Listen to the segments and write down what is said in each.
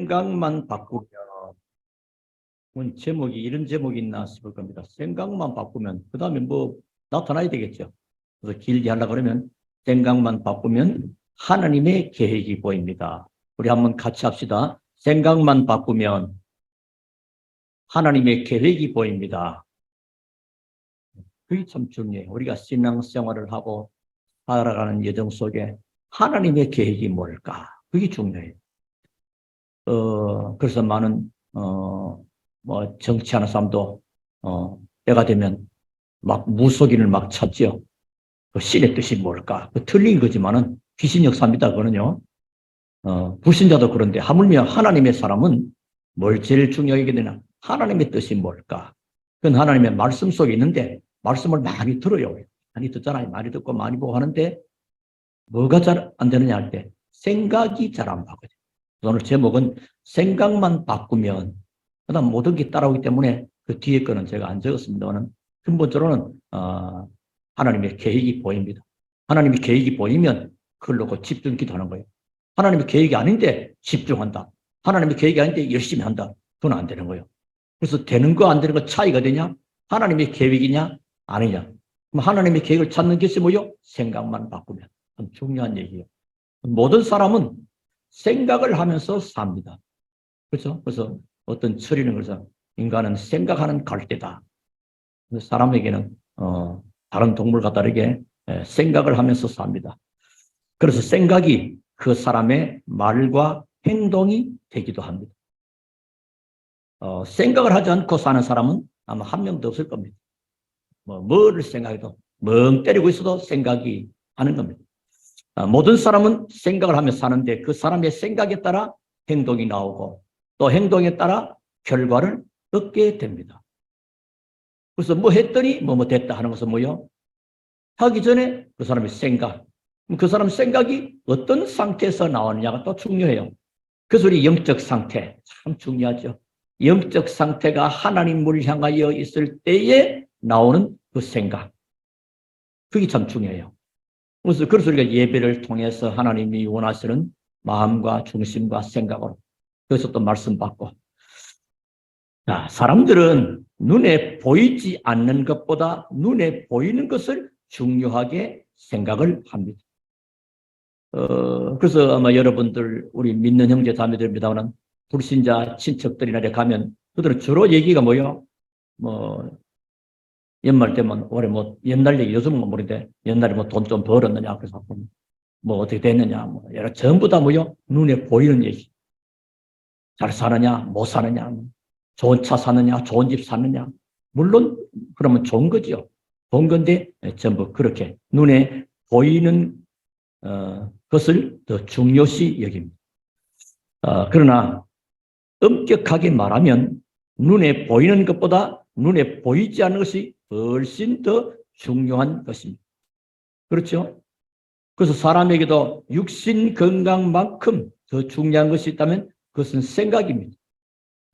생각만 바꾸면, 제목이 이런 제목이 있나 싶을 겁니다. 생각만 바꾸면 그 다음에 뭐 나타나야 되겠죠. 그래서 길게 하려고 그러면 생각만 바꾸면 하나님의 계획이 보입니다. 우리 한번 같이 합시다. 생각만 바꾸면 하나님의 계획이 보입니다. 그게 참 중요해요. 우리가 신앙생활을 하고 살아가는 여정 속에 하나님의 계획이 뭘까? 그게 중요해요. 그래서 많은 뭐 정치하는 사람도 때가 되면 막 무속인을 막 찾죠. 그 신의 뜻이 뭘까? 그 틀린 거지만은 귀신 역사입니다. 그거는요. 불신자도 그런데 하물며 하나님의 사람은 뭘 제일 중요하게 되나? 하나님의 뜻이 뭘까? 그건 하나님의 말씀 속에 있는데 말씀을 많이 들어요. 많이 듣잖아요. 많이 듣고 많이 보고 하는데 뭐가 잘 안 되느냐 할 때 생각이 잘 안 바뀌어요. 오늘 제목은 생각만 바꾸면 그다음 모든 게 따라오기 때문에 그 뒤에 거는 제가 안 적었습니다만 근본적으로는 하나님의 계획이 보입니다. 하나님의 계획이 보이면 그걸 놓고 집중 기도하는 거예요. 하나님의 계획이 아닌데 집중한다. 하나님의 계획이 아닌데 열심히 한다. 그건 안 되는 거예요. 그래서 되는 거 안 되는 거 차이가 되냐? 하나님의 계획이냐? 아니냐? 그럼 하나님의 계획을 찾는 것이 뭐요? 생각만 바꾸면. 중요한 얘기예요. 모든 사람은 생각을 하면서 삽니다. 그렇죠? 그래서 어떤 철이는 그래서 인간은 생각하는 갈대다. 사람에게는 다른 동물과 다르게 생각을 하면서 삽니다. 그래서 생각이 그 사람의 말과 행동이 되기도 합니다. 생각을 하지 않고 사는 사람은 아마 한 명도 없을 겁니다. 뭐를 생각해도 멍 때리고 있어도 생각이 하는 겁니다. 모든 사람은 생각을 하며 사는데 그 사람의 생각에 따라 행동이 나오고 또 행동에 따라 결과를 얻게 됩니다. 그래서 뭐 했더니 뭐 됐다 하는 것은 뭐요? 하기 전에 그 사람의 생각, 그 사람 생각이 어떤 상태에서 나오느냐가 또 중요해요. 그래서 우리 영적 상태 참 중요하죠. 영적 상태가 하나님을 향하여 있을 때에 나오는 그 생각, 그게 참 중요해요. 그래서 우리가 예배를 통해서 하나님이 원하시는 마음과 중심과 생각으로 그래서 또 말씀 받고, 자, 사람들은 눈에 보이지 않는 것보다 눈에 보이는 것을 중요하게 생각을 합니다. 그래서 아마 여러분들 우리 믿는 형제 자매들입니다만 불신자 친척들이나 가면 그들은 주로 얘기가 뭐예요? 뭐 연말 되면 올해 뭐 옛날 얘기 요즘은 모르는데 옛날에 뭐 돈 좀 벌었느냐 그래서 뭐 어떻게 됐느냐 뭐 여러 전부 다 뭐요? 눈에 보이는 얘기. 잘 사느냐 못 사느냐 좋은 차 사느냐 좋은 집 사느냐 물론 그러면 좋은 거죠. 좋은 건데 전부 그렇게 눈에 보이는 것을 더 중요시 여깁니다. 그러나 엄격하게 말하면 눈에 보이는 것보다 눈에 보이지 않는 것이 훨씬 더 중요한 것입니다. 그렇죠? 그래서 사람에게도 육신 건강만큼 더 중요한 것이 있다면 그것은 생각입니다.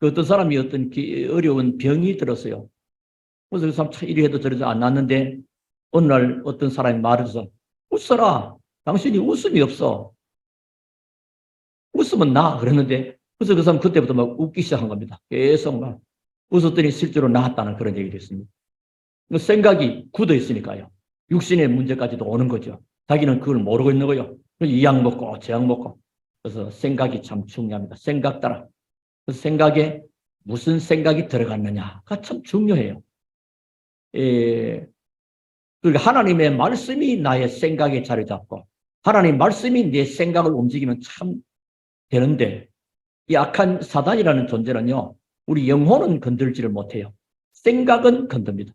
어떤 사람이 어떤 어려운 병이 들었어요. 그래서 그 사람 참 이리 해도 저리 안 낫는데 어느 날 어떤 사람이 말해서 웃어라. 당신이 웃음이 없어. 웃으면 나. 그랬는데 그래서 그 사람 그때부터 막 웃기 시작한 겁니다. 계속 막 웃었더니 실제로 나았다는 그런 얘기를 했습니다. 생각이 굳어 있으니까요. 육신의 문제까지도 오는 거죠. 자기는 그걸 모르고 있는 거예요. 이 약 먹고 저 약 먹고. 그래서 생각이 참 중요합니다. 생각 따라. 그래서 생각에 무슨 생각이 들어갔느냐가 참 중요해요. 그러니까 하나님의 말씀이 나의 생각에 자리 잡고 하나님 말씀이 내 생각을 움직이면 참 되는데 이 악한 사단이라는 존재는요. 우리 영혼은 건들지를 못해요. 생각은 건듭니다.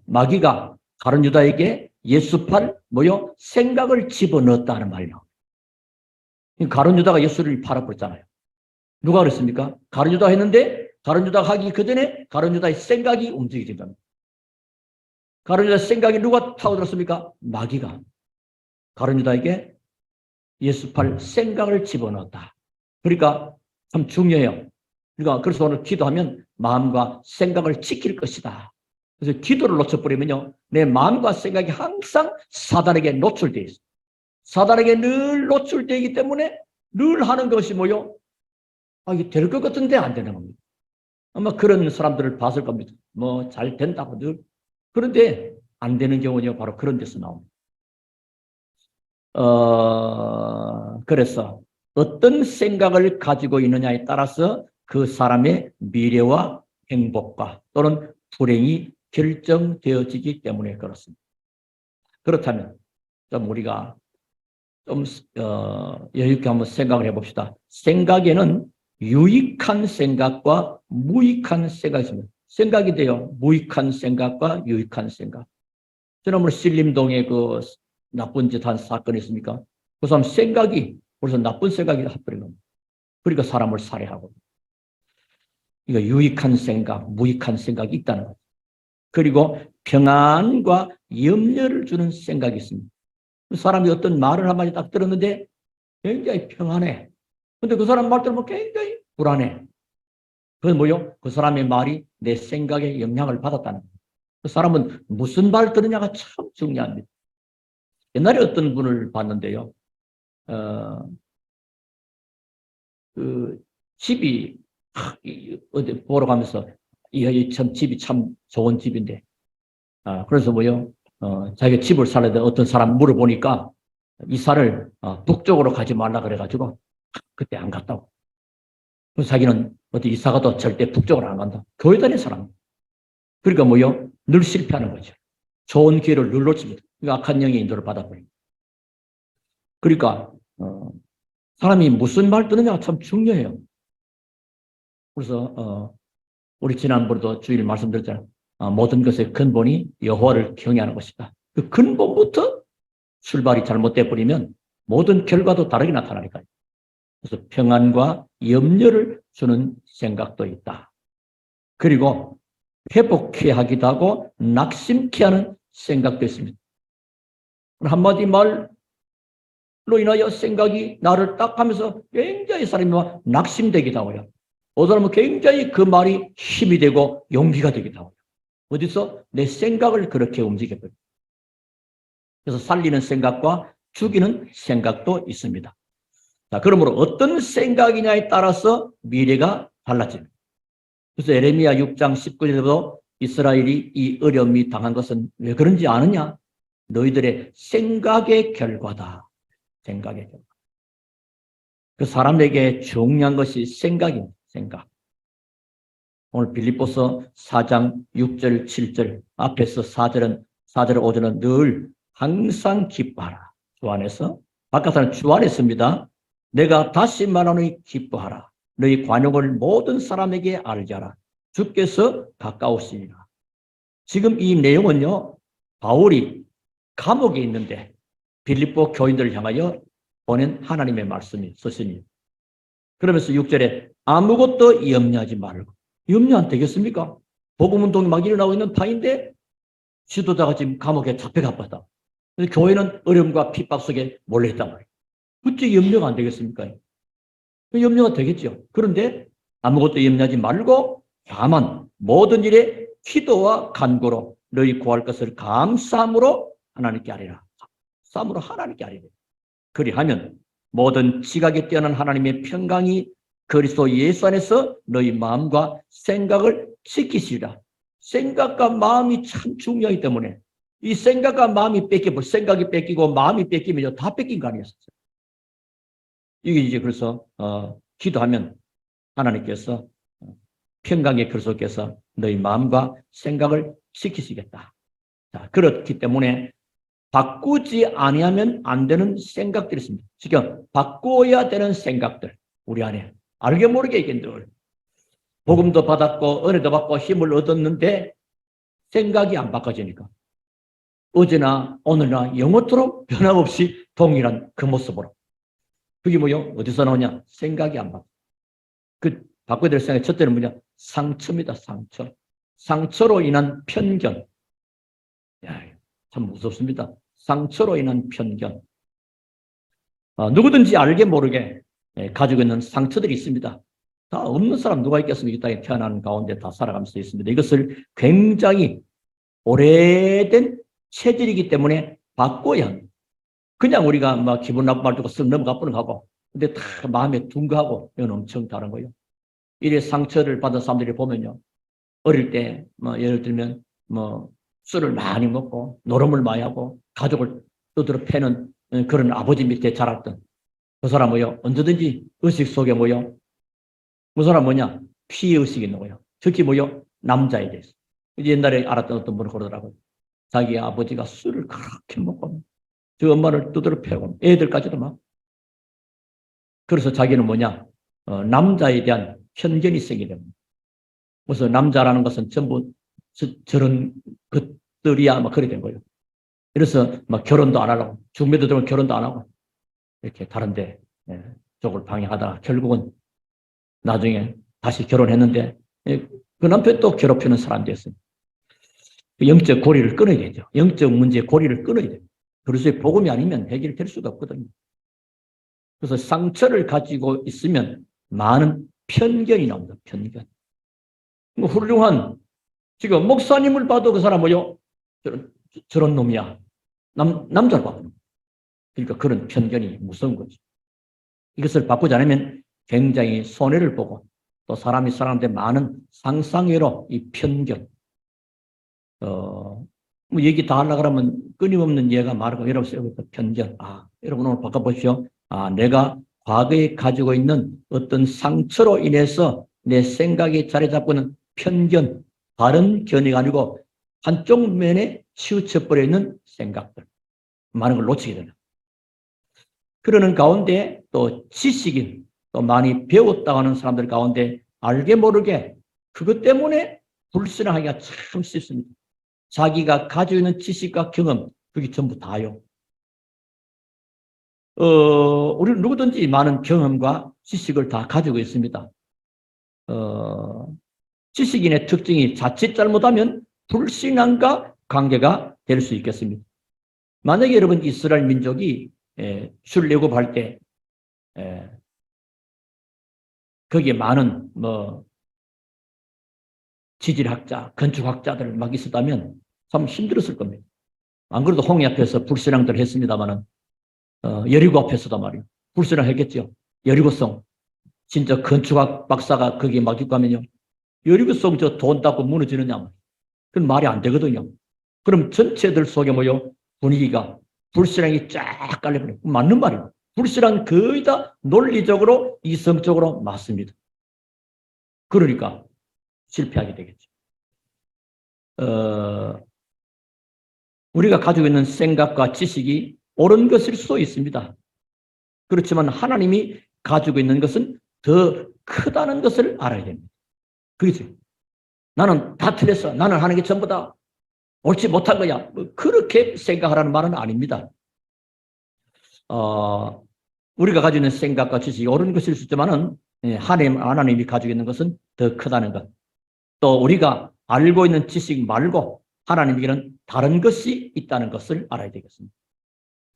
마귀가 가룟 유다에게 예수팔 뭐요? 생각을 집어넣었다는 말이에요. 가룟 유다가 예수를 팔아버렸잖아요. 누가 그랬습니까? 가룟 유다 했는데 가룟 유다가 하기 그 전에 가룟 유다의 생각이 움직이게 됩니다. 가룟 유다의 생각이 누가 타고들었습니까? 마귀가 가룟 유다에게 예수팔 생각을 집어넣었다. 그러니까 참 중요해요. 그러니까 그래서 오늘 기도하면 마음과 생각을 지킬 것이다. 그래서 기도를 놓쳐버리면요. 내 마음과 생각이 항상 사단에게 노출되어 있어요. 사단에게 늘 노출되기 때문에 늘 하는 것이 뭐요? 이게 될 것 같은데 안 되는 겁니다. 아마 그런 사람들을 봤을 겁니다. 뭐 잘 된다고 늘. 그런데 안 되는 경우는 바로 그런 데서 나옵니다. 그래서 어떤 생각을 가지고 있느냐에 따라서 그 사람의 미래와 행복과 또는 불행이 결정되어지기 때문에 그렇습니다. 그렇다면 좀 우리가 좀 여유 있게 한번 생각을 해봅시다. 생각에는 유익한 생각과 무익한 생각이 있습니다. 생각이 돼요. 무익한 생각과 유익한 생각. 지난번에 신림동에 그 나쁜 짓 한 사건이 있습니까? 그 사람 생각이 벌써 나쁜 생각이 해버린 겁니다. 그러니까 사람을 살해하고. 이거 유익한 생각, 무익한 생각이 있다는 거죠. 그리고 평안과 염려를 주는 생각이 있습니다. 그 사람이 어떤 말을 한마디 딱 들었는데 굉장히 평안해. 근데 그 사람 말 들으면 굉장히 불안해. 그건 뭐요? 그 사람의 말이 내 생각에 영향을 받았다는 거예요. 그 사람은 무슨 말 들으냐가 참 중요합니다. 옛날에 어떤 분을 봤는데요. 그 집이 어디 보러 가면서 이 참 집이 참 좋은 집인데 그래서 뭐요? 자기가 집을 살아야 돼. 어떤 사람 물어보니까 이사를 북쪽으로 가지 말라 그래가지고 그때 안 갔다고. 그래서 자기는 어디 이사 가도 절대 북쪽으로 안 간다. 교회 다니는 사람. 그러니까 뭐요? 늘 실패하는 거죠. 좋은 기회를 늘 놓칩니다. 그러니까 악한 영의 인도를 받아버립니다. 그러니까 사람이 무슨 말 듣느냐가 참 중요해요. 그래서 우리 지난번에도 주일 말씀드렸잖아요. 모든 것의 근본이 여호와를 경외하는 것이다. 그 근본부터 출발이 잘못돼 버리면 모든 결과도 다르게 나타나니까요. 그래서 평안과 염려를 주는 생각도 있다. 그리고 회복해 하기도 하고 낙심케 하는 생각도 있습니다. 한마디 말로 인하여 생각이 나를 딱 하면서 굉장히 사람이 낙심되기도 하고요. 어떤 사람은 굉장히 그 말이 힘이 되고 용기가 되기도 하고요. 어디서? 내 생각을 그렇게 움직여버려요. 그래서 살리는 생각과 죽이는 생각도 있습니다. 자, 그러므로 어떤 생각이냐에 따라서 미래가 달라집니다. 그래서 에레미야 6장 19절에도 이스라엘이 이 어려움이 당한 것은 왜 그런지 아느냐? 너희들의 생각의 결과다. 생각의 결과. 그 사람에게 중요한 것이 생각입니다. 생각. 오늘 빌립보서 4장 6절 7절 앞에서 4절은 4절 5절은 늘 항상 기뻐하라. 주 안에서. 바깥에는 주 안에서입니다. 내가 다시 말하노니 기뻐하라. 너희 관용을 모든 사람에게 알게 하라. 주께서 가까우시니라. 지금 이 내용은요. 바울이 감옥에 있는데 빌립보 교인들을 향하여 보낸 하나님의 말씀이 쓰시니 그러면서 6절에 아무것도 염려하지 말고 염려 안 되겠습니까? 복음운동이 막 일어나고 있는 타인데 지도자가 지금 감옥에 잡혀갔다. 교회는 어려움과 핍박 속에 몰려있단 말이에요. 어째 염려가 안 되겠습니까? 염려가 되겠죠. 그런데 아무것도 염려하지 말고 다만 모든 일에 기도와 간구로 너희 구할 것을 감사함으로 하나님께 아뢰라. 감사함으로 하나님께 아뢰라. 그리하면 모든 지각에 뛰어난 하나님의 평강이 그리스도 예수 안에서 너희 마음과 생각을 지키시리라. 생각과 마음이 참 중요하기 때문에 이 생각과 마음이 뺏기고 생각이 뺏기고 마음이 뺏기면 다 뺏긴 거 아니었어요. 이게 이제 그래서 기도하면 하나님께서 평강의 그리스도께서 너희 마음과 생각을 지키시겠다. 자, 그렇기 때문에 바꾸지 아니하면 안 되는 생각들이 있습니다. 지금 바꿔야 되는 생각들 우리 안에 알게 모르게 이게 늘 복음도 받았고 은혜도 받고 힘을 얻었는데 생각이 안 바꿔지니까 어제나 오늘나 영원토록 변함없이 동일한 그 모습으로 그게 뭐요? 어디서 나오냐? 생각이 안 바꿔. 그 바꿔야 될 생각 첫째는 뭐냐? 상처입니다. 상처. 상처로 인한 편견. 야, 참 무섭습니다. 상처로 인한 편견. 누구든지 알게 모르게 가지고 있는 상처들이 있습니다. 다 없는 사람 누가 있겠습니까? 이 땅에 태어나는 가운데 다 살아갈 수 있습니다. 이것을 굉장히 오래된 체질이기 때문에 바꿔야 합니다. 그냥 우리가 막 기분 나쁜 말 듣고 쓱 넘어가 버는 하고 근데 다 마음에 둔거하고 이건 엄청 다른 거예요. 이래 상처를 받은 사람들이 보면요. 어릴 때, 예를 들면, 술을 많이 먹고, 노름을 많이 하고, 가족을 두드러 패는 그런 아버지 밑에 자랐던 그 사람 뭐요? 언제든지 의식 속에 뭐요? 그 사람 뭐냐? 피해의식이 있는 거예요. 특히 뭐요? 남자에 대해서. 옛날에 알았던 어떤 분이 그러더라고요. 자기 아버지가 술을 그렇게 먹고, 저 엄마를 두드러 패고, 애들까지도 막. 그래서 자기는 뭐냐? 남자에 대한 편견이 생기게 됩니다. 그래서 남자라는 것은 전부 저런 것들이야, 막 그렇게 된 거예요. 그래서 막 결혼도 안 하려고, 중매도 들면 결혼도 안 하고, 이렇게 다른데, 쪽을 방해하다가 결국은 나중에 다시 결혼했는데, 그 남편 또 괴롭히는 사람이 됐어요. 영적 고리를 끊어야 되죠. 영적 문제의 고리를 끊어야 돼요. 그래서 복음이 아니면 해결될 수가 없거든요. 그래서 상처를 가지고 있으면 많은 편견이 나옵니다. 편견. 훌륭한, 지금 목사님을 봐도 그 사람 뭐요? 저런 놈이야. 남자를 봐도. 그러니까 그런 편견이 무서운 거죠. 이것을 바꾸지 않으면 굉장히 손해를 보고 또 사람이 사람한테 많은 상상외로 이 편견, 뭐 얘기 다 하려고 그러면 끊임없는 얘가 말하고 여러분 편견. 여러분 오늘 바꿔보시오. 내가 과거에 가지고 있는 어떤 상처로 인해서 내 생각이 자리 잡고 있는 편견, 다른 견해가 아니고 한쪽 면에 치우쳐버려 있는 생각들. 많은 걸 놓치게 되는. 그러는 가운데 또 지식인, 또 많이 배웠다고 하는 사람들 가운데 알게 모르게 그것 때문에 불신하기가 참 쉽습니다. 자기가 가지고 있는 지식과 경험, 그게 전부 다요. 우리는 누구든지 많은 경험과 지식을 다 가지고 있습니다. 지식인의 특징이 자칫 잘못하면 불신앙과 관계가 될 수 있겠습니다. 만약에 여러분 이스라엘 민족이 출애굽할 때 거기에 많은 지질학자, 건축학자들 막 있었다면 참 힘들었을 겁니다. 안 그래도 홍해 앞에서 불신앙들 했습니다마는 여리고 앞에서도 말이에요. 불신앙 했겠죠. 여리고성. 진짜 건축학 박사가 거기에 막 있고 하면요. 여리고성 저 돈 닦고 무너지느냐. 그건 말이 안 되거든요. 그럼 전체들 속에 뭐요? 분위기가 불신앙이 쫙 깔려버려요. 맞는 말이에요. 불신앙 거의 다 논리적으로 이성적으로 맞습니다. 그러니까 실패하게 되겠죠. 우리가 가지고 있는 생각과 지식이 옳은 것일 수도 있습니다. 그렇지만 하나님이 가지고 있는 것은 더 크다는 것을 알아야 됩니다. 그렇죠? 나는 다 틀렸어. 나는 하는 게 전부다. 옳지 못한 거야. 그렇게 생각하라는 말은 아닙니다. 우리가 가지고 있는 생각과 지식이 옳은 것일 수 있지만은 하나님이 가지고 있는 것은 더 크다는 것. 또 우리가 알고 있는 지식 말고 하나님에게는 다른 것이 있다는 것을 알아야 되겠습니다.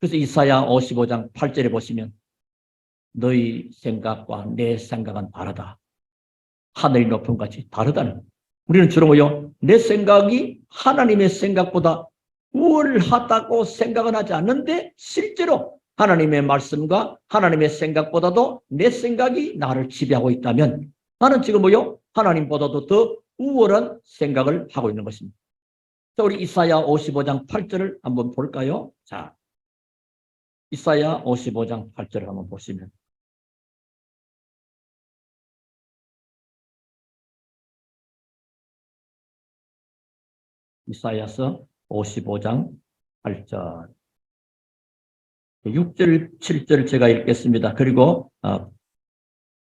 그래서 이사야 55장 8절에 보시면 너희 생각과 내 생각은 다르다. 하늘이 높은 같이 다르다는 거예요. 우리는 주로 뭐요? 내 생각이 하나님의 생각보다 우월하다고 생각은 하지 않는데 실제로 하나님의 말씀과 하나님의 생각보다도 내 생각이 나를 지배하고 있다면 나는 지금 뭐요? 하나님보다도 더 우월한 생각을 하고 있는 것입니다. 자, 우리 이사야 55장 8절을 한번 볼까요? 자, 이사야 55장 8절을 한번 보시면 이사야서 55장 8절 6절, 7절 제가 읽겠습니다. 그리고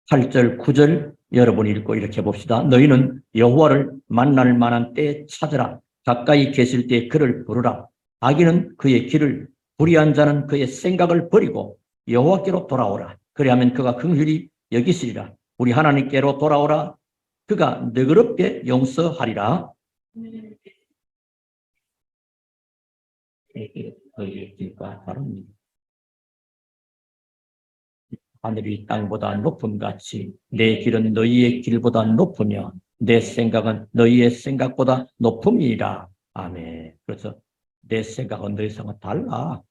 8절, 9절 여러분이 읽고 이렇게 봅시다. 너희는 여호와를 만날 만한 때에 찾으라. 가까이 계실 때 그를 부르라. 악인은 그의 길을, 불의한 자는 그의 생각을 버리고 여호와께로 돌아오라. 그리하면 그가 긍휼히 여기시리라. 우리 하나님께로 돌아오라. 그가 너그럽게 용서하리라. 너희의 길과 다릅니다. 하늘이 땅보다 높음같이 내 길은 너희의 길보다 높으며 내 생각은 너희의 생각보다 높음이라. 아멘. 그래서 내 생각은 너희 생각은 달라.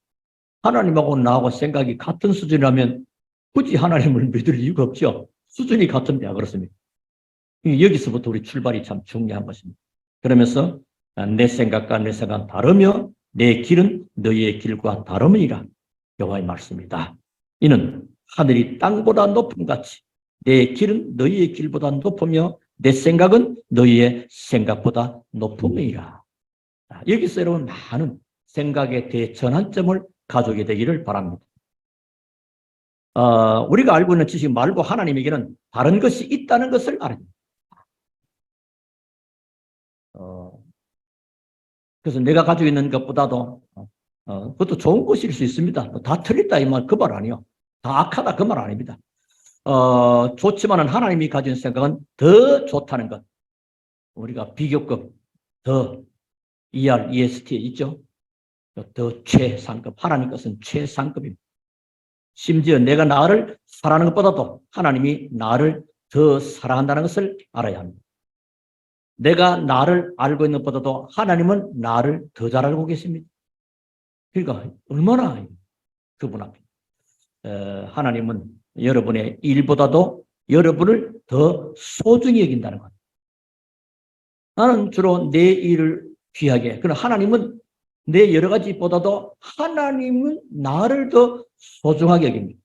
하나님하고 나하고 생각이 같은 수준이라면 굳이 하나님을 믿을 이유가 없죠. 수준이 같은데 그렇습니다. 여기서부터 우리 출발이 참 중요한 것입니다. 그러면서 내 생각과 내 생각은 다르며 내 길은 너희의 길과 다름이니라. 여호와의 말씀이다. 이는 하늘이 땅보다 높음 같이 내 길은 너희의 길보다 높으며 내 생각은 너희의 생각보다 높음이니라. 여기서 여러분 많은 생각의 대전환점을 가져오게 되기를 바랍니다. 우리가 알고 있는 지식 말고 하나님에게는 다른 것이 있다는 것을 알아야 됩니다. 그래서 내가 가지고 있는 것보다도 그것도 좋은 것일 수 있습니다. 다 틀렸다 이 말 그 말 아니요. 다 악하다 그 말 아닙니다. 좋지만은 하나님이 가진 생각은 더 좋다는 것. 우리가 비교급 더 EST에 있죠. 더 최상급. 하나님 것은 최상급입니다. 심지어 내가 나를 사랑하는 것보다도 하나님이 나를 더 사랑한다는 것을 알아야 합니다. 내가 나를 알고 있는 것보다도 하나님은 나를 더 잘 알고 계십니다. 그러니까 얼마나 그분 앞에 하나님은 여러분의 일보다도 여러분을 더 소중히 여긴다는 것. 나는 주로 내 일을 귀하게, 그러나 하나님은 내 여러 가지보다도 하나님은 나를 더 소중하게 여깁니다.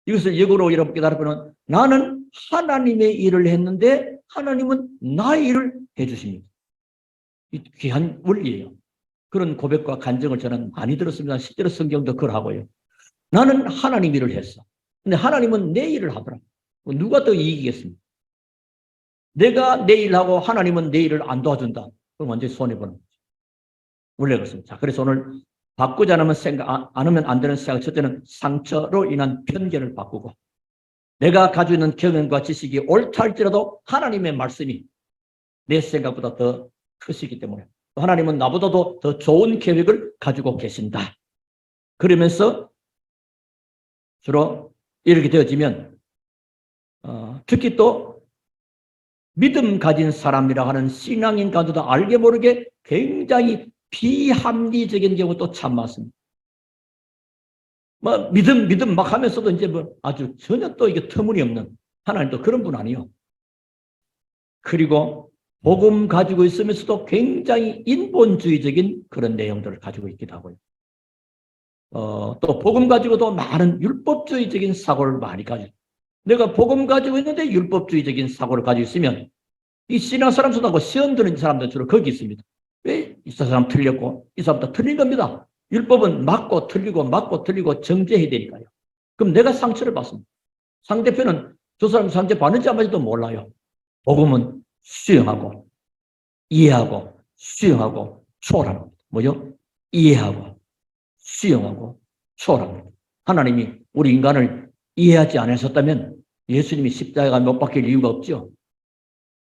이것을 역으로 여러분 깨달으면 나는 하나님의 일을 했는데 하나님은 나의 일을 해주십니다. 이 귀한 원리예요. 그런 고백과 간증을 저는 많이 들었습니다. 실제로 성경도 그러하고요. 나는 하나님 일을 했어. 근데 하나님은 내 일을 하더라. 누가 더 이기겠습니까? 내가 내 일하고 하나님은 내 일을 안 도와준다. 그럼 완전히 손해보는 거죠. 원래 그렇습니다. 자, 그래서 오늘 바꾸지 않으면 않으면 안 되는 생각, 첫째는 상처로 인한 편견을 바꾸고 내가 가지고 있는 경험과 지식이 옳다 할지라도 하나님의 말씀이 내 생각보다 더 크시기 때문에 하나님은 나보다도 더 좋은 계획을 가지고 계신다. 그러면서 주로 이렇게 되어지면 특히 또 믿음 가진 사람이라 하는 신앙인 가운데도 알게 모르게 굉장히 비합리적인 경우도 참 많습니다. 뭐 믿음 막 하면서도 이제 뭐 아주 전혀 또 이게 터무니없는 하나님도 그런 분 아니요. 그리고 복음 가지고 있으면서도 굉장히 인본주의적인 그런 내용들을 가지고 있기도 하고요. 또 복음 가지고도 많은 율법주의적인 사고를 많이 가지고 내가 복음 가지고 있는데 율법주의적인 사고를 가지고 있으면 이 신앙 사람 손하고 시험 드는 사람들 주로 거기 있습니다. 왜? 이 사람 틀렸고 이 사람 다 틀린 겁니다. 율법은 맞고 틀리고 정죄해야 되니까요. 그럼 내가 상처를 받습니다. 상대편은 저 사람 상처 받는지 안 받는지도 몰라요. 복음은 수용하고 이해하고 수용하고 초월하는 겁니다. 뭐죠? 이해하고 수용하고 초월합니다. 하나님이 우리 인간을 이해하지 않으셨다면 예수님이 십자가에 못 박힐 이유가 없죠.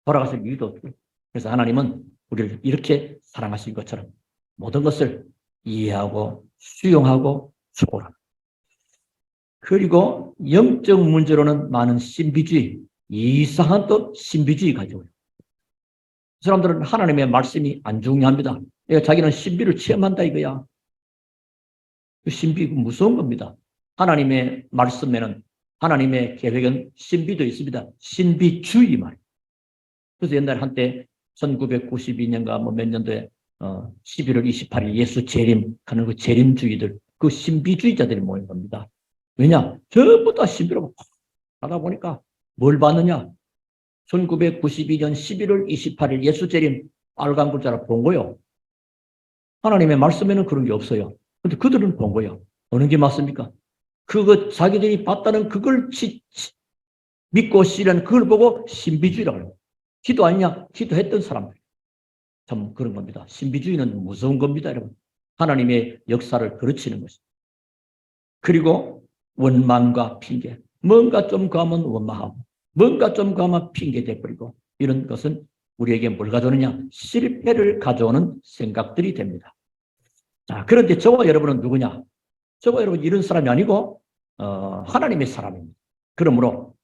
돌아가실 이유도 없고. 그래서 하나님은 우리를 이렇게 사랑하신 것처럼 모든 것을 이해하고 수용하고 초월합니다. 그리고 영적 문제로는 많은 신비주의, 이상한 또 신비주의 가지고 있어요. 사람들은 하나님의 말씀이 안 중요합니다. 자기는 신비를 체험한다 이거야. 그 신비 무서운 겁니다. 하나님의 말씀에는 하나님의 계획은 신비도 있습니다. 신비주의 말. 그래서 옛날 한때 1992년가 뭐 몇 년도에 11월 28일 예수 재림 하는 그 재림주의들, 그 신비주의자들이 모인 겁니다. 왜냐? 전부 다 신비로 하다 보니까 뭘 받느냐? 1992년 11월 28일 예수 재림 빨간 글자로 본 거요. 하나님의 말씀에는 그런 게 없어요. 근데 그들은 본 거예요. 어느 게 맞습니까? 그거 자기들이 봤다는 그걸 믿고 씨는 그걸 보고 신비주의라고 해요. 기도 아니냐? 기도했던 사람들. 참 그런 겁니다. 신비주의는 무서운 겁니다, 여러분. 하나님의 역사를 그르치는 것입니다. 그리고 원망과 핑계. 뭔가 좀 가면 원망하고 뭔가 좀 가면 핑계 대버리고 이런 것은 우리에게 뭘 가져오느냐? 실패를 가져오는 생각들이 됩니다. 자, 그런데 저와 여러분은 누구냐? 저와 여러분 이런 사람이 아니고 하나님의 사람입니다. 그러므로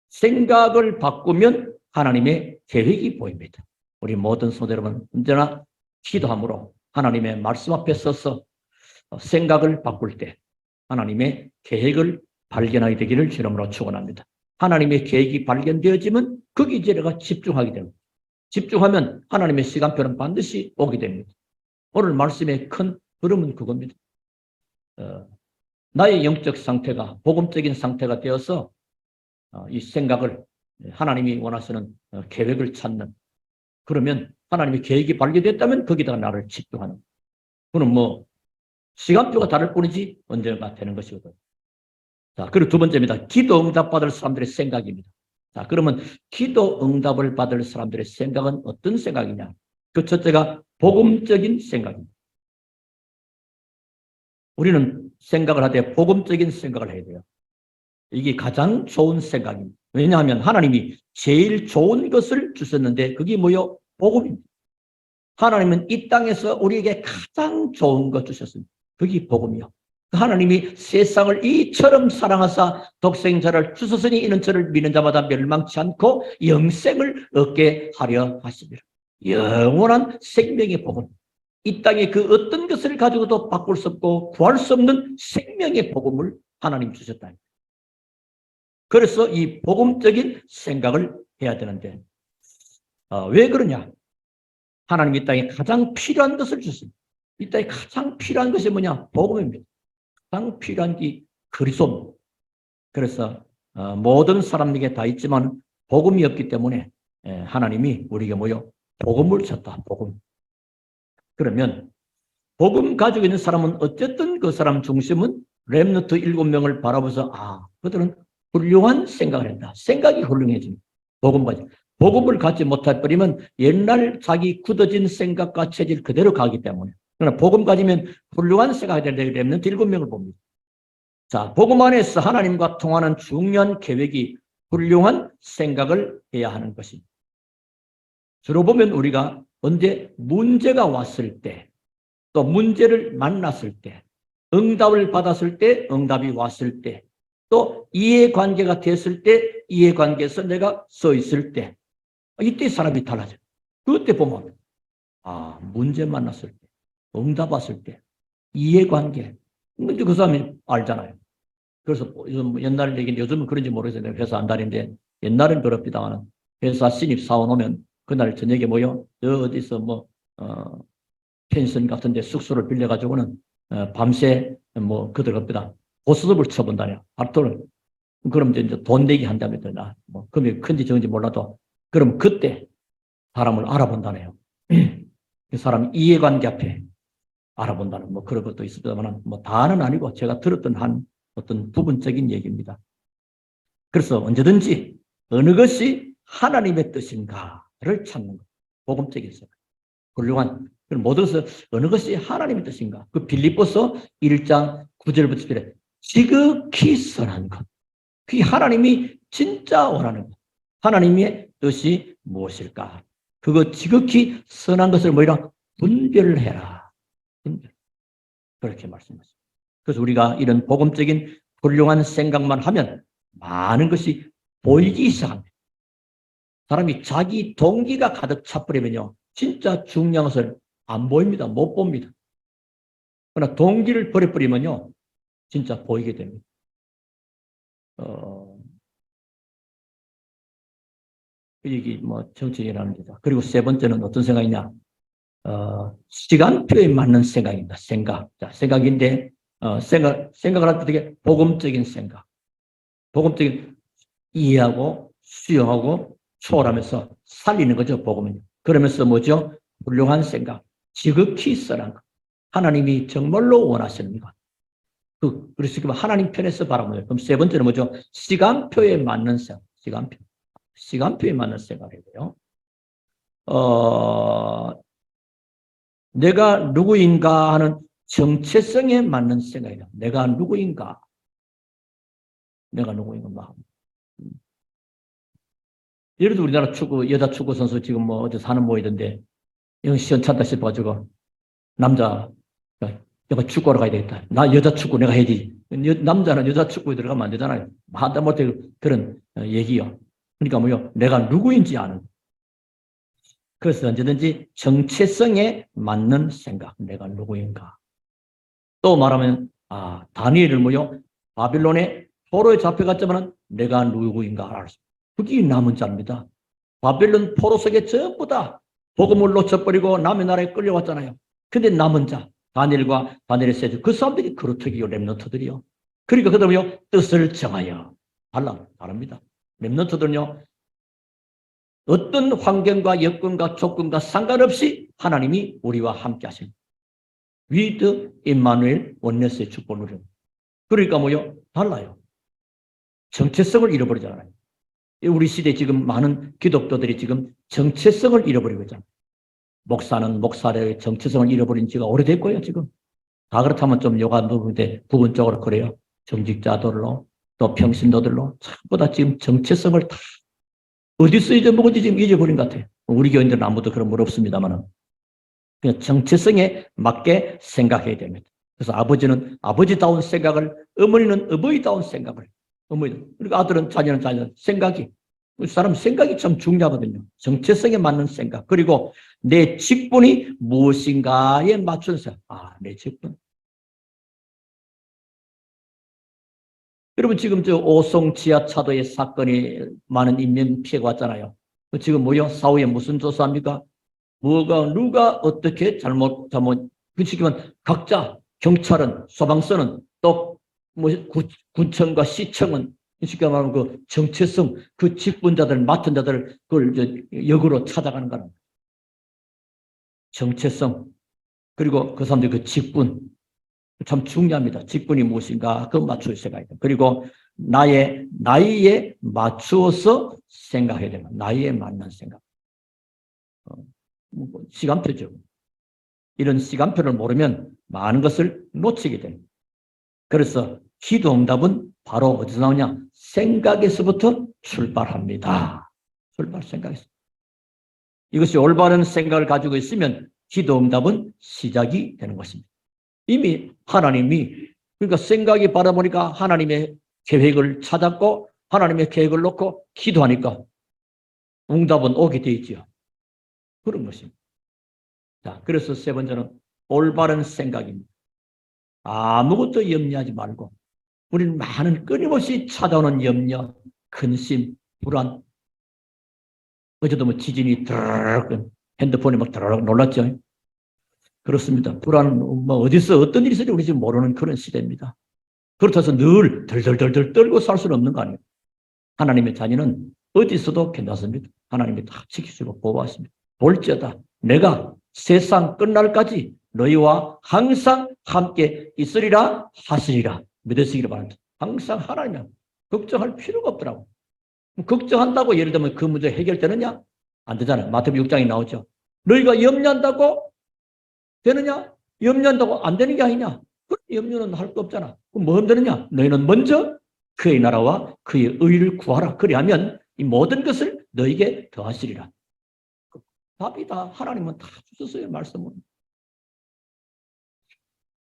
생각을 바꾸면 하나님의 계획이 보입니다. 우리 모든 성도 여러분 언제나 기도함으로 하나님의 말씀 앞에 서서 생각을 바꿀 때 하나님의 계획을 발견하게 되기를 주님으로 축원합니다. 하나님의 계획이 발견되어지면 거기 이제 내가 집중하게 됩니다. 집중하면 하나님의 시간표는 반드시 오게 됩니다. 오늘 말씀의 큰 흐름은 그겁니다. 나의 영적 상태가 복음적인 상태가 되어서 이 생각을 하나님이 원하시는 계획을 찾는, 그러면 하나님의 계획이 발견됐다면 거기다가 나를 집중하는, 그건 뭐 시간표가 다를 뿐이지 언젠가 되는 것이거든요. 자, 그리고 두 번째입니다. 기도 응답 받을 사람들의 생각입니다. 자, 그러면 기도 응답을 받을 사람들의 생각은 어떤 생각이냐? 그 첫째가 복음적인 생각입니다. 우리는 생각을 하되 복음적인 생각을 해야 돼요. 이게 가장 좋은 생각입니다. 왜냐하면 하나님이 제일 좋은 것을 주셨는데 그게 뭐요? 복음입니다. 하나님은 이 땅에서 우리에게 가장 좋은 것 주셨습니다. 그게 복음이요. 하나님이 세상을 이처럼 사랑하사 독생자를 주셨으니 이는 저를 믿는 자마다 멸망치 않고 영생을 얻게 하려 하십니다. 영원한 생명의 복음. 이 땅에 그 어떤 것을 가지고도 바꿀 수 없고 구할 수 없는 생명의 복음을 하나님 주셨다. 그래서 이 복음적인 생각을 해야 되는데 왜 그러냐? 하나님이 이 땅에 가장 필요한 것을 주십니다. 이 땅에 가장 필요한 것이 뭐냐? 복음입니다. 가장 필요한 게 그리스도입니다. 그래서 모든 사람에게 다 있지만 복음이 없기 때문에 하나님이 우리에게 뭐요? 복음을 줬다. 복음. 그러면 복음 가지고 있는 사람은 어쨌든 그 사람 중심은 렘너트 7명을 바라보면서 그들은 훌륭한 생각을 한다. 생각이 훌륭해집니다. 복음 가지고. 복음을 갖지 못할 뿐이면 옛날 자기 굳어진 생각과 체질 그대로 가기 때문에. 그러나 복음 가지면 훌륭한 생각이 되는데 렘너트 7명을 봅니다. 자, 복음 안에서 하나님과 통하는 중요한 계획이 훌륭한 생각을 해야 하는 것입니다. 주로 보면 우리가 언제 문제가 왔을 때, 또 문제를 만났을 때, 응답을 받았을 때, 응답이 왔을 때, 또 이해관계가 됐을 때, 이해관계에서 내가 서 있을 때, 이때 사람이 달라져요. 그때 보면 문제 만났을 때, 응답 왔을 때, 이해관계, 근데 그 사람이 알잖아요. 그래서 옛날 얘기인데 요즘은 그런지 모르겠어요. 회사 안 다니는데 옛날엔 그럽니다만 회사 신입 사원 오면 그날 저녁에 모여 어디서 펜션 같은 데 숙소를 빌려가지고는 밤새 그들 겁니다. 고스톱을 쳐본다냐. 앞도는. 그럼 이제 돈 내기 한다면 금액이 큰지 적은지 몰라도 그럼 그때 사람을 알아본다네요. 그 사람 이해관계 앞에 알아본다는 그런 것도 있습니다만 다는 아니고 제가 들었던 한 어떤 부분적인 얘기입니다. 그래서 언제든지 어느 것이 하나님의 뜻인가를 찾는 것. 복음적인 생각. 훌륭한. 모든 것은 어느 것이 하나님의 뜻인가. 그 빌립보서 1장 9절부터 10절에 지극히 선한 것. 그게 하나님이 진짜 원하는 것. 하나님의 뜻이 무엇일까. 그거 지극히 선한 것을 뭐이라 분별을 해라. 분별. 그렇게 말씀하십니다. 그래서 우리가 이런 복음적인 훌륭한 생각만 하면 많은 것이 보이기 시작합니다. 사람이 자기 동기가 가득 차버리면요. 진짜 중요한 것을 안 보입니다. 못 봅니다. 그러나 동기를 버려버리면요. 진짜 보이게 됩니다. 여기 정치인이라는 데다. 그리고 세 번째는 어떤 생각이냐. 시간표에 맞는 생각입니다. 생각. 자, 생각인데, 생각을 할 때 되게 복음적인 생각. 복음적인 이해하고 수용하고 초월하면서 살리는 거죠, 복음은. 그러면서 뭐죠? 훌륭한 생각. 지극히 선한 것. 하나님이 정말로 원하시는 것. 그래서 하나님 편에서 바라보는. 그럼 세 번째는 뭐죠? 시간표에 맞는 생각. 시간표. 시간표에 맞는 생각을 해요. 내가 누구인가 하는 정체성에 맞는 생각이다. 내가 누구인가? 내가 누구인가? 예를 들어 우리나라 여자 축구 선수 지금 어디서 하는 모이던데, 이건 시원찮다 싶어가지고, 내가 축구하러 가야 되겠다. 나 여자 축구 내가 해야지. 남자는 여자 축구에 들어가면 안 되잖아요. 하다못해 그런 얘기요. 그러니까 내가 누구인지 아는. 그래서 언제든지 정체성에 맞는 생각. 내가 누구인가. 또 말하면, 다니엘을 바빌론의 포로에 잡혀갔지만 내가 누구인가 알았어. 그게 남은 자입니다. 바벨론 포로 속에 전부 다 복음을 놓쳐버리고 남의 나라에 끌려왔잖아요. 근데 남은 자, 다니엘과 다니엘의 세주, 그 사람들이 그루터기요, 렘넌트들이요. 그러니까 그다음에요, 뜻을 정하여. 다릅니다. 렘넌트들은요, 어떤 환경과 여건과 조건과 상관없이 하나님이 우리와 함께 하십니다. 위드 임마누엘 원네스의 축복을 누립니다. 그러니까 뭐요? 달라요. 정체성을 잃어버리잖아요. 우리 시대에 지금 많은 기독교들이 지금 정체성을 잃어버리고 있잖아요. 목사는 목사의 정체성을 잃어버린 지가 오래됐고요, 지금. 다 그렇다면 좀 요가 부분인데 부분적으로 그래요. 정직자들로 또 평신도들로 전부 다 지금 정체성을 다 어디서 잊어먹은지 지금 잊어버린 것 같아요. 우리 교인들은 아무도 그런 물 없습니다만은. 그냥 정체성에 맞게 생각해야 됩니다. 그래서 아버지는 아버지다운 생각을, 어머니는 어머니다운 생각을, 그리고 아들은 자녀는 자녀 생각이, 사람 생각이 참 중요하거든요. 정체성에 맞는 생각. 그리고 내 직분이 무엇인가에 맞춘 생각. 내 직분. 여러분 지금 저 오송 지하차도의 사건이 많은 인명 피해가 왔잖아요. 지금 뭐요? 사후에 무슨 조사합니까? 누가 어떻게 잘못, 그 지금 각자 경찰은, 소방서는 또 뭐 군청과 시청은 쉽게 말하면 그 정체성, 그 직분자들, 맡은 자들 그걸 역으로 찾아가는 거는 정체성, 그리고 그 사람들 그 직분 참 중요합니다. 직분이 무엇인가 그거 맞출 생각이다. 그리고 나의 나이에 맞추어서 생각해야 됩니다. 나이에 맞는 생각. 시간표죠. 이런 시간표를 모르면 많은 것을 놓치게 됩니다. 그래서 기도 응답은 바로 어디서 나오냐? 생각에서부터 출발합니다. 생각에서. 이것이 올바른 생각을 가지고 있으면 기도 응답은 시작이 되는 것입니다. 이미 하나님이, 그러니까 생각이 바라보니까 하나님의 계획을 찾았고 하나님의 계획을 놓고 기도하니까 응답은 오게 돼 있죠. 그런 것입니다. 자, 그래서 세 번째는 올바른 생각입니다. 아무것도 염려하지 말고, 우리는 많은 끊임없이 찾아오는 염려, 근심, 불안. 어제도 뭐 지진이 드르륵, 핸드폰이 막 드르륵 놀랐죠. 그렇습니다. 불안, 뭐 어디서 어떤 일이 있을지 우리 지금 모르는 그런 시대입니다. 그렇다고 해서 늘 덜덜덜덜 떨고 살 수는 없는 거 아니에요. 하나님의 자녀는 어디서도 괜찮습니다. 하나님이 다 지키시고 보호하십니다. 볼지어다 내가 세상 끝날까지 너희와 항상 함께 있으리라 하시리라. 믿으시기를 바랍니다. 항상 하나님은 걱정할 필요가 없더라고. 걱정한다고 예를 들면 그 문제 해결되느냐? 안 되잖아요. 마태복음 6장에 나오죠. 너희가 염려한다고 되느냐? 염려한다고 안 되는 게 아니냐? 그럼 염려는 할 거 없잖아. 그럼 뭐 하면 되느냐? 너희는 먼저 그의 나라와 그의 의를 구하라. 그리하면 이 모든 것을 너희에게 더하시리라. 답이 다 하나님은 다 주셨어요. 말씀은.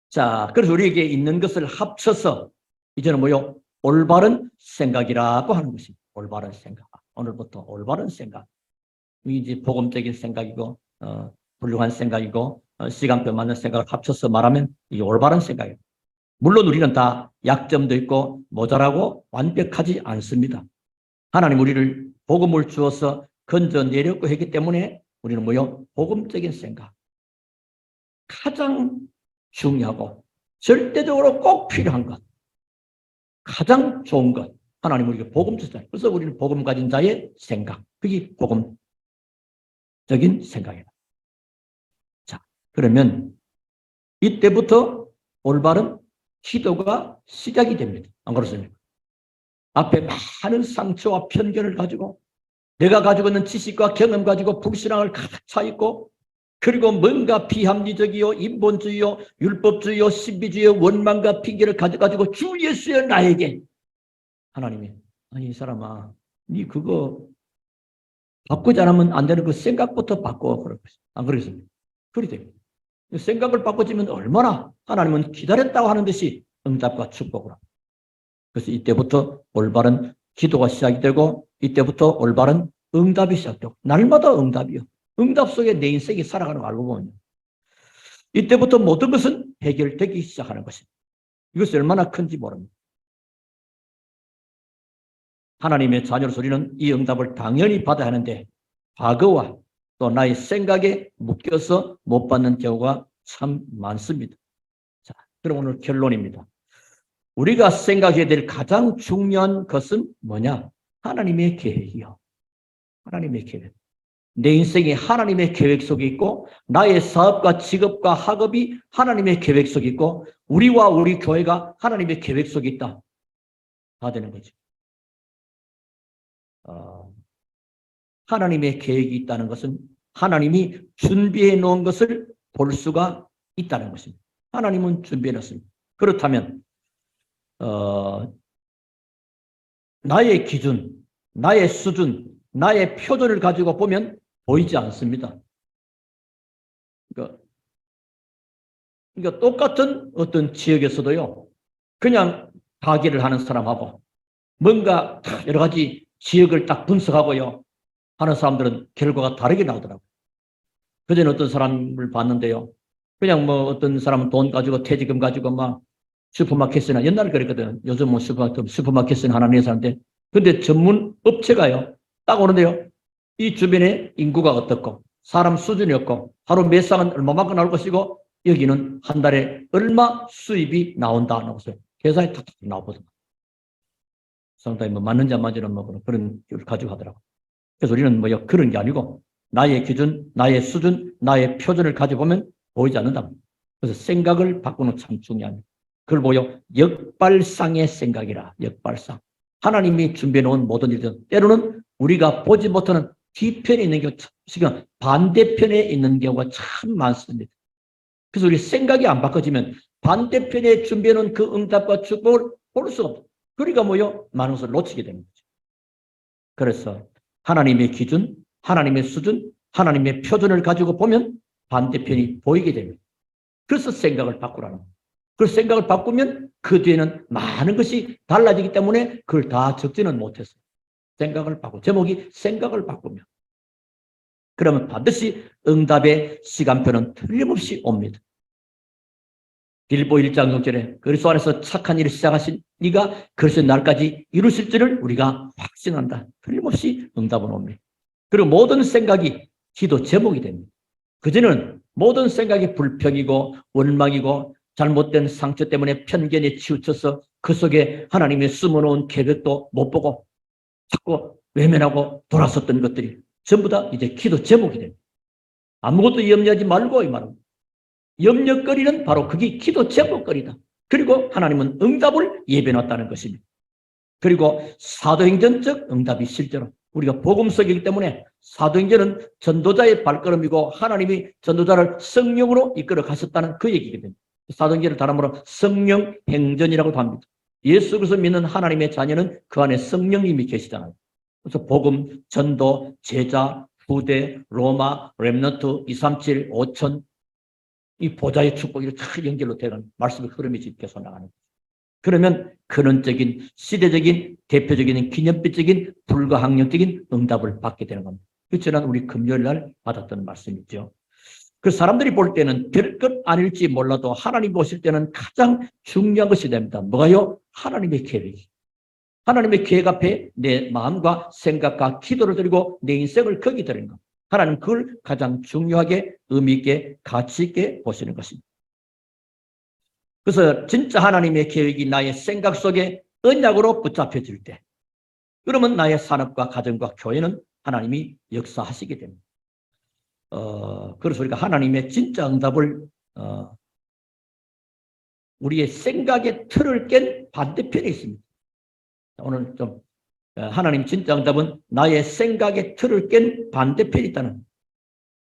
자, 그래서 우리에게 있는 것을 합쳐서 이제는 뭐요? 올바른 생각이라고 하는 것입니다. 올바른 생각. 오늘부터 올바른 생각. 이제 복음적인 생각이고 훌륭한 생각이고 시간표 맞는 생각을 합쳐서 말하면 이게 올바른 생각이에요. 물론 우리는 다 약점도 있고 모자라고 완벽하지 않습니다. 하나님 우리를 복음을 주어서 건져내려고 했기 때문에 우리는 뭐요? 복음적인 생각. 가장 중요하고 절대적으로 꼭 필요한 것. 가장 좋은 것. 하나님 우리에게 복음 주셨잖아요. 그래서 우리는 복음 가진 자의 생각. 그게 복음적인 생각이에요. 자, 그러면 이때부터 올바른 기도가 시작이 됩니다. 안 그렇습니까? 앞에 많은 상처와 편견을 가지고 내가 가지고 있는 지식과 경험 가지고 불신앙을 가득 차 있고 그리고 뭔가 비합리적이요 인본주의요 율법주의요 신비주의요 원망과 핑계를 가지고 주 예수여 나에게 하나님이 아니 이 사람아 네 그거 바꾸지 않으면 안 되는 그 생각부터 바꿔 그럴 것이다. 안 그러겠습니까? 그리 됩니다. 생각을 바꿔주면 얼마나 하나님은 기다렸다고 하는 듯이 응답과 축복을 합니다. 그래서 이때부터 올바른 기도가 시작이 되고 이때부터 올바른 응답이 시작되고 날마다 응답이요. 응답 속에 내 인생이 살아가는 걸 알고 보면 이때부터 모든 것은 해결되기 시작하는 것입니다. 이것이 얼마나 큰지 모릅니다. 하나님의 자녀로서 우리는 이 응답을 당연히 받아야 하는데 과거와 또 나의 생각에 묶여서 못 받는 경우가 참 많습니다. 자, 그럼 오늘 결론입니다. 우리가 생각해야 될 가장 중요한 것은 뭐냐? 하나님의 계획이요. 하나님의 계획. 내 인생이 하나님의 계획 속에 있고 나의 사업과 직업과 학업이 하나님의 계획 속에 있고 우리와 우리 교회가 하나님의 계획 속에 있다. 다 되는 거죠. 하나님의 계획이 있다는 것은 하나님이 준비해 놓은 것을 볼 수가 있다는 것입니다. 하나님은 준비해 놨습니다. 그렇다면 나의 기준, 나의 수준, 나의 표준을 가지고 보면 보이지 않습니다. 그러니까 똑같은 어떤 지역에서도요, 그냥 가게를 하는 사람하고 뭔가 여러 가지 지역을 딱 분석하고요, 하는 사람들은 결과가 다르게 나오더라고요. 그전에 어떤 사람을 봤는데요, 그냥 뭐 어떤 사람은 돈 가지고 퇴직금 가지고 막 슈퍼마켓이나 옛날에 그랬거든. 요즘은 슈퍼마켓은 하나 내서 하는데, 근데 전문 업체가요, 딱 오는데요, 이 주변에 인구가 어떻고 사람 수준이 없고 하루 몇 상은 얼마만큼 나올 것이고 여기는 한 달에 얼마 수입이 나온다 나오세요. 계산이 탁탁 나오거든요. 상당히 뭐 맞는지 안 맞는지는 뭐 그런 걸 가지고 하더라고. 그래서 우리는 뭐 그런 게 아니고 나의 기준, 나의 수준, 나의 표준을 가지고 보면 보이지 않는다. 그래서 생각을 바꾸는 참 중요합니다. 그걸 보여 역발상의 생각이라. 역발상. 하나님이 준비해 놓은 모든 일들, 때로는 우리가 보지 못하는 뒤편에 있는 경우, 지금 반대편에 있는 경우가 참 많습니다. 그래서 우리 생각이 안 바꿔지면 반대편에 준비해 놓은 그 응답과 축복을 볼 수가 없어요. 그러니까 많은 것을 놓치게 되는 거죠. 그래서 하나님의 기준, 하나님의 수준, 하나님의 표준을 가지고 보면 반대편이 보이게 됩니다. 그래서 생각을 바꾸라는 거예요. 그 생각을 바꾸면 그 뒤에는 많은 것이 달라지기 때문에 그걸 다 적지는 못했어요. 생각을 바꾸고, 제목이 생각을 바꾸면. 그러면 반드시 응답의 시간표는 틀림없이 옵니다. 빌보 1장 6절에 그리스도 안에서 착한 일을 시작하신 이가 그리스도의 날까지 이루실 줄을 우리가 확신한다. 틀림없이 응답은 옵니다. 그리고 모든 생각이 기도 제목이 됩니다. 그전에는 모든 생각이 불평이고 원망이고 잘못된 상처 때문에 편견에 치우쳐서 그 속에 하나님의 숨어놓은 계획도 못 보고 자꾸 외면하고 돌아섰던 것들이 전부 다 이제 기도 제목이 됩니다. 아무것도 염려하지 말고 이 말은 염려거리는 바로 그게 기도 제목거리다. 그리고 하나님은 응답을 예배해놨다는 것입니다. 그리고 사도행전적 응답이 실제로 우리가 복음서이기 때문에 사도행전은 전도자의 발걸음이고 하나님이 전도자를 성령으로 이끌어 가셨다는 그 얘기가 됩니다. 사도행전을 다른 말로 성령 행전이라고도 합니다. 예수 그리스도 믿는 하나님의 자녀는 그 안에 성령님이 계시잖아요. 그래서 복음, 전도, 제자, 후대, 로마, 렘넌트, 237, 5천 이 보좌의 축복이 잘 연결로 되는 말씀의 흐름이 계속 나가는 거죠. 그러면 근원적인, 시대적인, 대표적인, 기념비적인, 불가항력적인 응답을 받게 되는 겁니다. 그처럼 우리 금요일 날 받았던 말씀이죠. 그 사람들이 볼 때는 별것 아닐지 몰라도 하나님 보실 때는 가장 중요한 것이 됩니다. 뭐가요? 하나님의 계획이. 하나님의 계획 앞에 내 마음과 생각과 기도를 드리고 내 인생을 거기 드리는 것. 하나님 그걸 가장 중요하게 의미 있게 가치 있게 보시는 것입니다. 그래서 진짜 하나님의 계획이 나의 생각 속에 언약으로 붙잡혀질 때 그러면 나의 산업과 가정과 교회는 하나님이 역사하시게 됩니다. 그래서 우리가 하나님의 진짜 응답을 우리의 생각의 틀을 깬 반대편에 있습니다. 오늘 좀 하나님 진짜 응답은 나의 생각의 틀을 깬 반대편이 있다는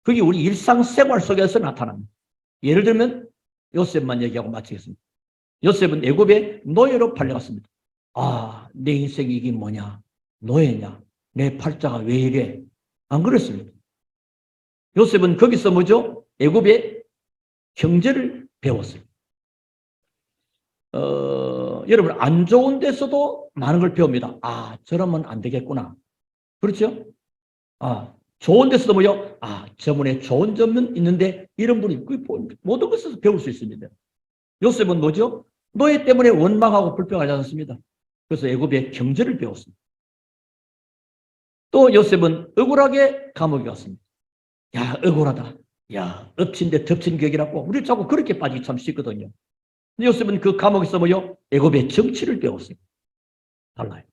그게 우리 일상생활 속에서 나타납니다. 예를 들면 요셉만 얘기하고 마치겠습니다. 요셉은 애굽의 노예로 팔려갔습니다. 아, 내 인생이 이게 뭐냐? 노예냐? 내 팔자가 왜 이래? 안 그랬습니다. 요셉은 거기서 뭐죠? 애굽의 경제를 배웠어요. 여러분 안 좋은 데서도 많은 걸 배웁니다. 아, 저러면 안 되겠구나. 그렇죠? 아, 좋은 데서도 뭐요? 아, 저분에 좋은 점은 있는데 이런 분이 모든 것에서 배울 수 있습니다. 요셉은 뭐죠? 노예 때문에 원망하고 불평하지 않습니다. 그래서 애굽의 경제를 배웠습니다. 또 요셉은 억울하게 감옥에 갔습니다. 야, 억울하다. 야, 엎친 데 덮친 격이라고. 우리 자꾸 그렇게 빠지기 참 쉽거든요. 근데 요셉은 그 감옥에서 뭐요? 애굽의 정치를 배웠습니다. 달라요.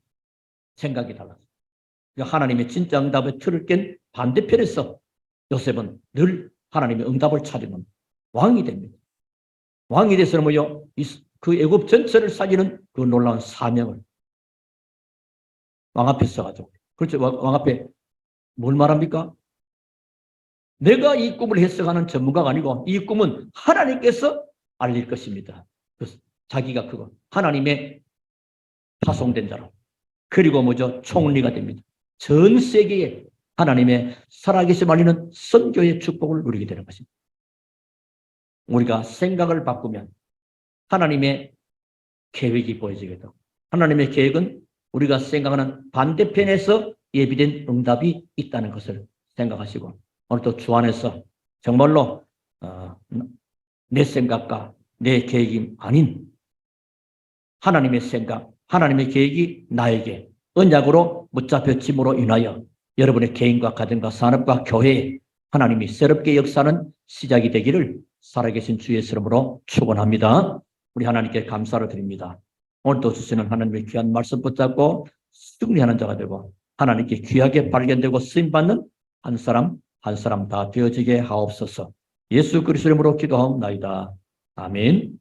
생각이 달라요. 하나님의 진짜 응답의 틀을 깬 반대편에서 요셉은 늘 하나님의 응답을 찾으는 왕이 됩니다. 왕이 돼서는 뭐요? 그 애굽 전체를 살리는 그 놀라운 사명을 왕 앞에 써가지고. 그렇죠. 왕 앞에 뭘 말합니까? 내가 이 꿈을 해석하는 전문가가 아니고 이 꿈은 하나님께서 알릴 것입니다. 자기가 그거 하나님의 파송된 자로. 그리고 뭐죠? 총리가 됩니다. 전 세계에 하나님의 살아계심 알리는 선교의 축복을 누리게 되는 것입니다. 우리가 생각을 바꾸면 하나님의 계획이 보여지게 되고 하나님의 계획은 우리가 생각하는 반대편에서 예비된 응답이 있다는 것을 생각하시고 오늘도 주 안에서 정말로 내 생각과 내 계획이 아닌 하나님의 생각, 하나님의 계획이 나에게 언약으로 붙잡혀짐으로 인하여 여러분의 개인과 가정과 산업과 교회에 하나님이 새롭게 역사하는 시작이 되기를 살아계신 주의 이름으로 축원합니다. 우리 하나님께 감사를 드립니다. 오늘도 주시는 하나님의 귀한 말씀 붙잡고 승리하는 자가 되고 하나님께 귀하게 발견되고 쓰임받는 한 사람 한 사람 다 되어지게 하옵소서. 예수 그리스도 이름으로 기도하옵나이다. 아멘.